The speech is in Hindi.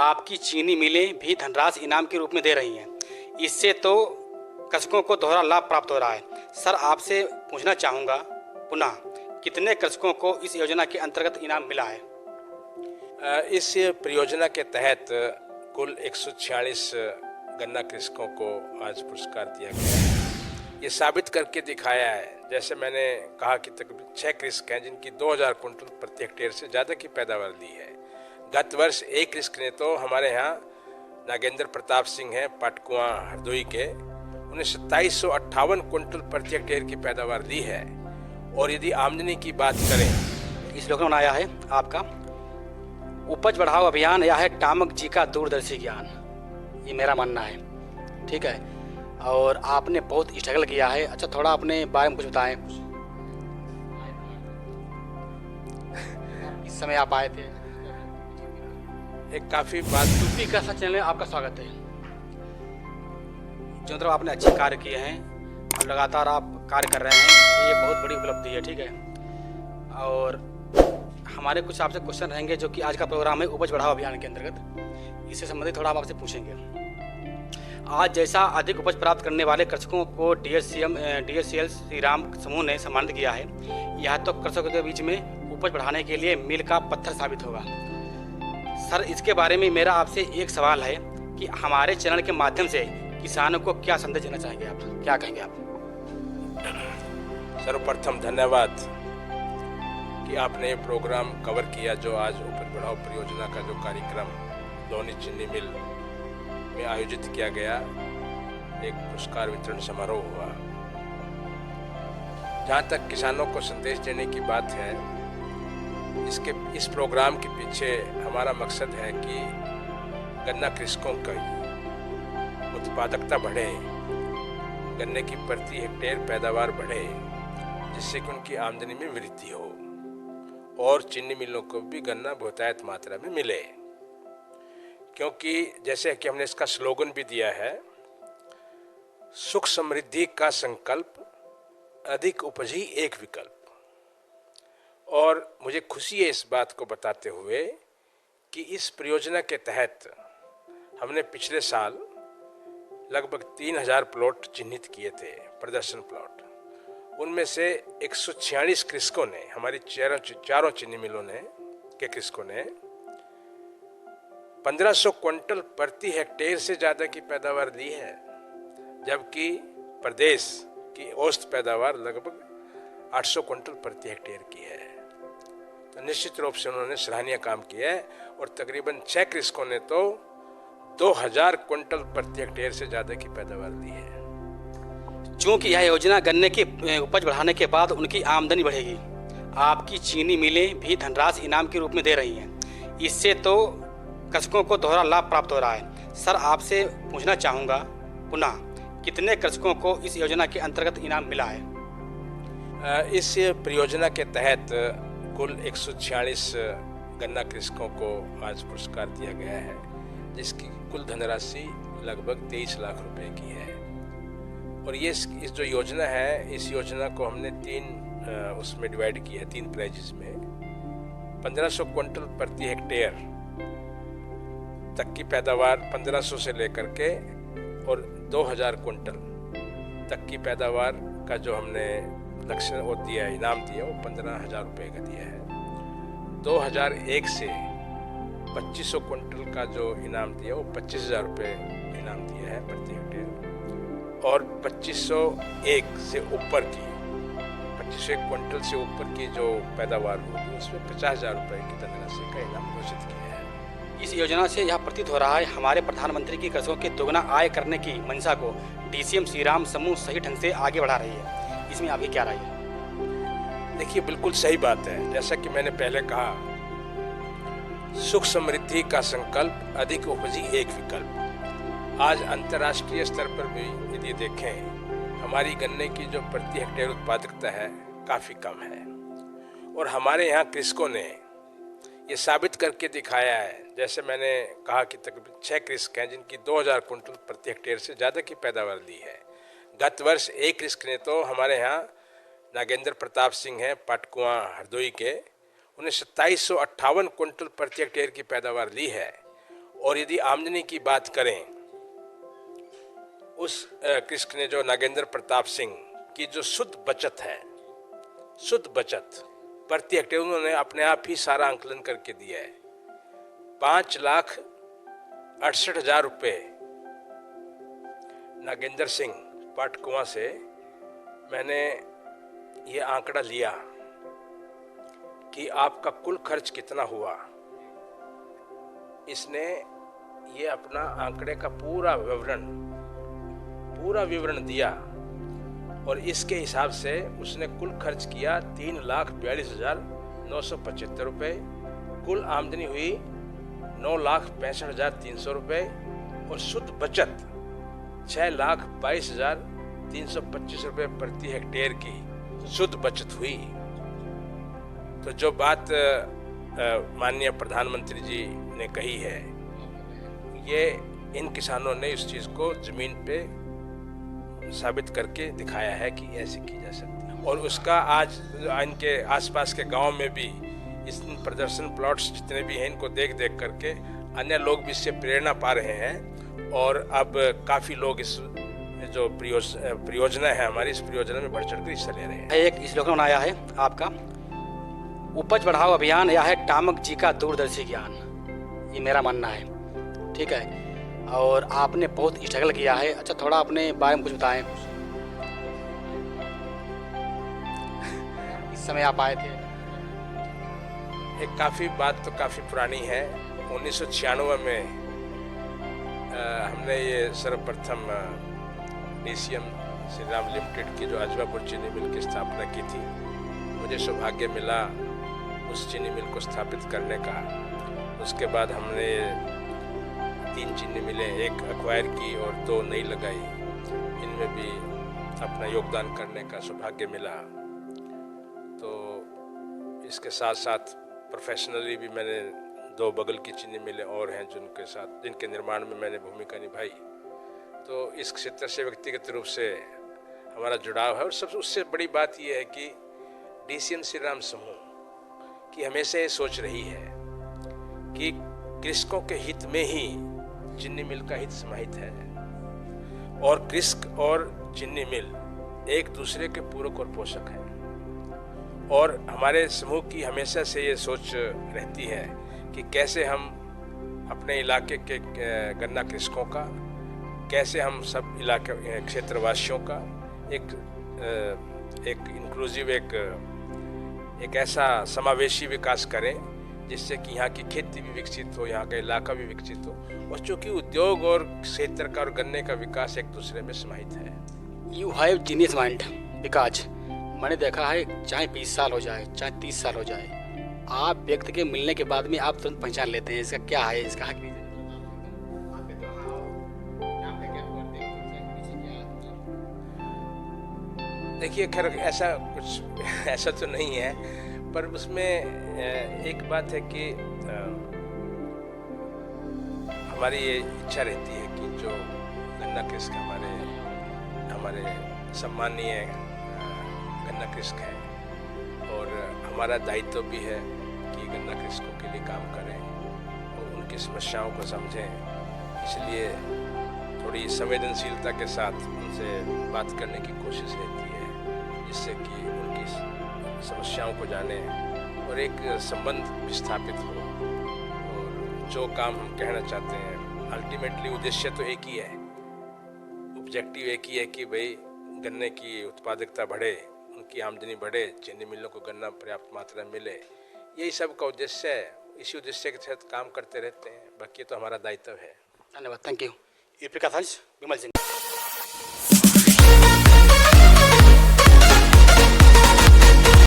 आपकी चीनी मिलें भी धनराशि इनाम के रूप में दे रही हैं। इससे तो कृषकों को दोहरा लाभ प्राप्त हो रहा है। सर, आपसे पूछना चाहूँगा पुनः कितने कृषकों को इस योजना के अंतर्गत इनाम मिला है? इस परियोजना के तहत कुल 146 गन्ना कृषकों को आज पुरस्कार दिया गया है। ये साबित करके दिखाया है, जैसे मैंने कहा कि तकरीबन 6 कृषक हैं जिनकी 2000 कुंटल प्रति हेक्टेयर से ज़्यादा की पैदावार ली है। गत वर्ष एक कृषक ने तो हमारे यहाँ नागेंद्र प्रताप सिंह हैं पाटकुआ हरदोई के, उन्हें 2758 कुंटल प्रति हेक्टेयर की पैदावार ली है। और यदि आमदनी की बात करें, इस लोगों ने आया है आपका उपज बढ़ाओ अभियान या है टामक जी का दूरदर्शी ज्ञान, ये मेरा मानना है। ठीक है, और आपने बहुत स्ट्रगल किया है। अच्छा, थोड़ा अपने बारे में कुछ बताएं। इस समय आप आए थे, एक काफ़ी बात यूपी का चैनल में आपका स्वागत है। जो मतलब आपने अच्छे कार्य किए हैं और लगातार आप कार्य कर रहे हैं, ये बहुत बड़ी उपलब्धि है। ठीक है, और हमारे कुछ आपसे क्वेश्चन रहेंगे जो कि आज का प्रोग्राम है उपज बढ़ाओ अभियान के अंतर्गत, इससे संबंधित थोड़ा हम आपसे पूछेंगे। आज जैसा अधिक उपज प्राप्त करने वाले कृषकों को DSCL श्रीराम समूह ने सम्मानित किया है, यह तो कृषकों के बीच में उपज बढ़ाने के लिए मील का पत्थर साबित होगा। सर, इसके बारे में मेरा आपसे एक सवाल है कि हमारे चैनल के माध्यम से किसानों को क्या संदेश देना चाहेंगे आप, क्या कहेंगे आप? सर्वप्रथम धन्यवाद कि आपने ये प्रोग्राम कवर किया, जो आज उपज बढ़ाओ परियोजना का जो कार्यक्रम लोनी चीनी मिल में आयोजित किया गया, एक पुरस्कार वितरण समारोह हुआ। जहाँ तक किसानों को संदेश देने की बात है, इस प्रोग्राम के पीछे हमारा मकसद है कि गन्ना कृषकों की उत्पादकता बढ़े, गन्ने की प्रति हेक्टेयर पैदावार बढ़े, जिससे कि उनकी आमदनी में वृद्धि हो और चीनी मिलों को भी गन्ना बहुतायत मात्रा में मिले। क्योंकि जैसे कि हमने इसका स्लोगन भी दिया है, सुख समृद्धि का संकल्प, अधिक उपज ही एक विकल्प। और मुझे खुशी है इस बात को बताते हुए कि इस परियोजना के तहत हमने पिछले साल लगभग 3000 प्लॉट चिन्हित किए थे, प्रदर्शन प्लॉट। उनमें से 146 कृषकों ने, हमारी चारों चीनी मिलों ने के कृषकों ने 1500 क्विंटल प्रति हेक्टेयर से ज़्यादा की पैदावार दी है, जबकि प्रदेश की औसत पैदावार लगभग 800 क्विंटल प्रति हेक्टेयर की है। तो निश्चित रूप से उन्होंने सराहनीय काम किया है। और तकरीबन 6 कृषकों ने तो 2000 क्विंटल प्रति हेक्टेयर से ज़्यादा की पैदावार दी है। चूँकि यह योजना गन्ने की उपज बढ़ाने के बाद उनकी आमदनी बढ़ेगी, आपकी चीनी मिलें भी धनराशि इनाम के रूप में दे रही हैं। इससे तो कृषकों को दोहरा लाभ प्राप्त हो रहा है। सर, आपसे पूछना चाहूँगा पुनः कितने कृषकों को इस योजना के अंतर्गत इनाम मिला है? इस परियोजना के तहत कुल 146 गन्ना कृषकों को आज पुरस्कार दिया गया है, जिसकी कुल धनराशि लगभग 23 लाख रुपए की है। और ये इस जो योजना है, इस योजना को हमने 3 उसमें डिवाइड किया है, 3 प्राइजेस में। 1500 क्विंटल प्रति हेक्टेयर तक की पैदावार 1500 से लेकर के और 2000 क्विंटल तक की पैदावार का जो हमने लक्ष्य वो दिया, इनाम दिया, वो 15,000 रुपये का दिया है। 2001 से 2500 क्विंटल का जो इनाम दिया, वो 25,000 रुपये इनाम दिया है प्रति हेक्टेयर। और 2501 से ऊपर की, 2501 क्विंटल से ऊपर की जो पैदावार होगी, उसमें 50,000 रुपये की धनराशि का इनाम घोषित किया है। इस योजना से यह प्रतीत हो रहा है हमारे प्रधानमंत्री की कृषकों की दोगुना आय करने की मंशा को DCM श्रीराम समूह सही ढंग से आगे बढ़ा रही है। इसमें आपकी क्या राय है? देखिए, बिल्कुल सही बात है। जैसा कि मैंने पहले कहा, सुख समृद्धि का संकल्प, अधिक उपज ही एक विकल्प। आज अंतर्राष्ट्रीय स्तर पर भी यदि देखें, हमारी गन्ने की जो प्रति हेक्टेयर उत्पादकता है काफ़ी कम है। और हमारे यहाँ कृषकों ने ये साबित करके दिखाया है, जैसे मैंने कहा कि तकरीबन 6 कृषक हैं जिनकी 2000 कुंटल प्रति हेक्टेयर से ज़्यादा की पैदावार ली है। गत वर्ष एक कृषक ने तो हमारे यहाँ नागेंद्र प्रताप सिंह हैं पाटकुआ हरदोई के, उन्हें 2758 कुंटल प्रति हेक्टेयर की पैदावार ली है। और यदि आमदनी की बात करें, उस कृषक ने जो नागेंद्र प्रताप सिंह की जो शुद्ध बचत है, शुद्ध बचत प्रति हेक्टेयर उन्होंने अपने आप ही सारा आंकलन करके दिया है। 5,68,000 रुपये नागेंद्र सिंह पाटकुआ से मैंने ये आंकड़ा लिया कि आपका कुल खर्च कितना हुआ। इसने ये अपना आंकड़े का पूरा विवरण दिया और इसके हिसाब से उसने कुल खर्च किया 3,42,975 रुपये। कुल आमदनी हुई 9,65,300 रुपये और शुद्ध बचत 6,22,325 रुपये प्रति हेक्टेयर की शुद्ध बचत हुई। तो जो बात माननीय प्रधानमंत्री जी ने कही है, ये इन किसानों ने इस चीज़ को ज़मीन पे साबित करके दिखाया है कि ऐसे की जा सकती है। और उसका आज इनके आसपास के गांव में भी इस प्रदर्शन प्लॉट्स जितने भी हैं, इनको देख देख करके अन्य लोग भी इससे प्रेरणा पा रहे हैं और अब काफ़ी लोग इस जो परियोजना है हमारी, इस परियोजना में बढ़ चढ़ कर हिस्सा ले रहे हैं। एक स्लोगन बनाया है आपका, उपज बढ़ाओ अभियान, या है टामक जी का दूरदर्शी ज्ञान। ये मेरा मानना है, ठीक है। और आपने बहुत स्ट्रगल किया है। अच्छा, थोड़ा अपने बारे में कुछ बताएं। इस समय आप आए थे। एक बात तो काफ़ी पुरानी है। 1996 में हमने ये सर्वप्रथम डीसीएम श्री राम लिमिटेड की जो अजवापुर चीनी मिल की स्थापना की थी। मुझे सौभाग्य मिला उस चीनी मिल को स्थापित करने का। उसके बाद हमने 3 चीनी मिलें, एक एक्वायर की और 2 नई लगाई। इनमें भी अपना योगदान करने का सौभाग्य मिला। तो इसके साथ साथ प्रोफेशनली भी मैंने 2 बगल की चीनी मिलें और हैं जिनके निर्माण में मैंने भूमिका निभाई। तो इस क्षेत्र से व्यक्तिगत रूप से हमारा जुड़ाव है। और सबसे उससे बड़ी बात यह है कि डीसीएम श्री राम समूह की हमेशा ये सोच रही है कि कृषकों के हित में ही चीनी मिल का हित समाहित है और कृषक और चीनी मिल एक दूसरे के पूरक और पोषक हैं। और हमारे समूह की हमेशा से ये सोच रहती है कि कैसे हम अपने इलाके के गन्ना कृषकों का, कैसे हम सब इलाके क्षेत्रवासियों का एक इंक्लूसिव एक ऐसा समावेशी विकास करें जिससे कि यहाँ की खेती भी विकसित हो, यहाँ का इलाका भी विकसित हो। और चूँकि उद्योग और क्षेत्र का और गन्ने का विकास एक दूसरे में समाहित है। यू हैव जीनियस माइंड विकास। मैंने देखा है, चाहे 20 साल हो जाए, चाहे 30 साल हो जाए, आप व्यक्ति के मिलने के बाद में आप तुरंत पहचान लेते हैं इसका क्या है, इसका हक। देखिए, खैर ऐसा तो नहीं है, पर उसमें एक बात है कि हमारी ये इच्छा रहती है कि जो गन्ना कृषक हमारे सम्मानीय गन्ना कृषक हैं, और हमारा दायित्व भी है कि गन्ना कृषकों के लिए काम करें और उनकी समस्याओं को समझें। इसलिए थोड़ी संवेदनशीलता के साथ उनसे बात करने की कोशिश रहती है, जिससे कि उनकी समस्याओं को जाने और एक संबंध स्थापित हो। और जो काम हम कहना चाहते हैं, अल्टीमेटली उद्देश्य तो एक ही है, ऑब्जेक्टिव एक ही है कि भाई गन्ने की उत्पादकता बढ़े, उनकी आमदनी बढ़े, चीनी मिलों को गन्ना पर्याप्त मात्रा में मिले। यही सब का उद्देश्य है। इसी उद्देश्य के तहत काम करते रहते हैं। बाकी तो हमारा दायित्व है। धन्यवाद, थैंक यू। यूपी का विमल सिंह।